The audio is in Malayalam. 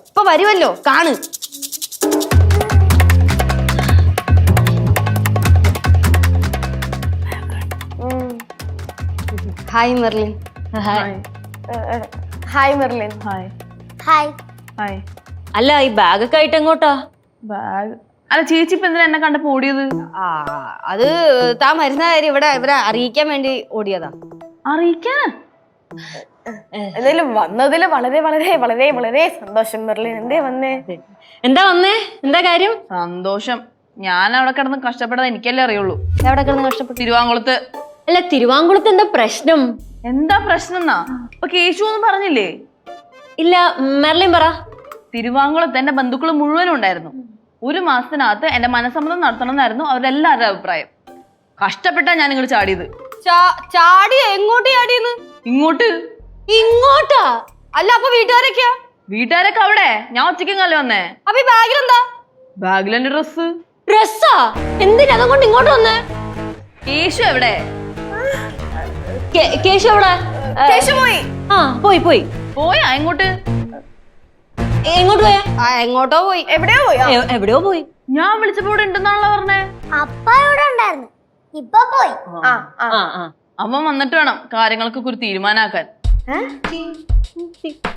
ഇപ്പൊ വരുമല്ലോ കാണ്. Hi Merlin. Hi Merlin. Hi. Hi. Hi. അല്ല ഈ ബാഗൊക്കെ ആയിട്ട് എങ്ങോട്ടാ? ബാഗ് അല്ല ചേച്ചി ഇപ്പൊ എന്തിനാ എന്നെ കണ്ടപ്പോ ഓടിയത്? അത് താൻ വരുന്ന കാര്യം ഇവരെ അറിയിക്കാൻ വേണ്ടി ഓടിയതാ. അറിയിക്കാ? എന്തായാലും വന്നതില് വളരെ വളരെ വളരെ വളരെ സന്തോഷം മെർലിൻ. എന്തേ വന്നേ? എന്താ കാര്യം? സന്തോഷം. ഞാൻ അവിടെ കിടന്ന് കഷ്ടപ്പെട്ടത് എനിക്കല്ലേ അറിയുള്ളൂ. എവിടെ കിടന്ന് കഷ്ടപ്പെട്ടു? തിരുവാങ്കുളത്ത്. അല്ല തിരുവാങ്കുളത്ത് എന്താ പ്രശ്നം? എന്താ പ്രശ്നം എന്നാ ഇപ്പൊ കേശു ഒന്നും പറഞ്ഞില്ലേ? ഇല്ല, മെർലിൻ പറ. തിരുവാങ്കുളത്ത് എന്റെ ബന്ധുക്കൾ മുഴുവനും ഉണ്ടായിരുന്നു. 1 മാസത്തിനകത്ത് എന്റെ മനസ്സമ്മതം നടത്തണം എന്നായിരുന്നു അവരുടെ എല്ലാവരുടെ അഭിപ്രായം. കഷ്ടപ്പെട്ടാ ഞാൻ ഇങ്ങോട്ട് ചാടിയത്. ചാടി എങ്ങോട്ട് ചാടിയെന്ന്? ഇങ്ങോട്ട്. ഇങ്ങോട്ടാ? അല്ല അപ്പൊ വീട്ടുകാരൊക്കെയാ? വീട്ടുകാരൊക്കെ അവിടെ. ഞാൻ ഒറ്റയ്ക്കല്ലേ വന്നേ. അപ്പൊ ഈ ബാഗിലെന്താ? ബാഗിൽ എന്റെ ഡ്രസ്. ഡ്രസ്സാ? എന്തിനാ അതുകൊണ്ട് ഇങ്ങോട്ട് വന്നേ? കേശു എവിടെ? കേശു എവിടെ? കേശു പോയി. ആ പോയി. പോയാ? എങ്ങോട്ട്? എങ്ങോട്ട് പോയാ? എങ്ങോട്ടോ പോയി. എവിടെയോ പോയി. എവിടെയോ പോയി. ഞാൻ വിളിച്ചപ്പോ ഇവിടെ ഉണ്ടെന്നാണല്ലോ പറഞ്ഞേ. അപ്പ ഇവിടെ ഉണ്ടായിരുന്നു, ഇപ്പൊ പോയി. അവൻ വന്നിട്ട് വേണം കാര്യങ്ങൾക്കൊക്കെ ഒരു തീരുമാനാക്കാൻ.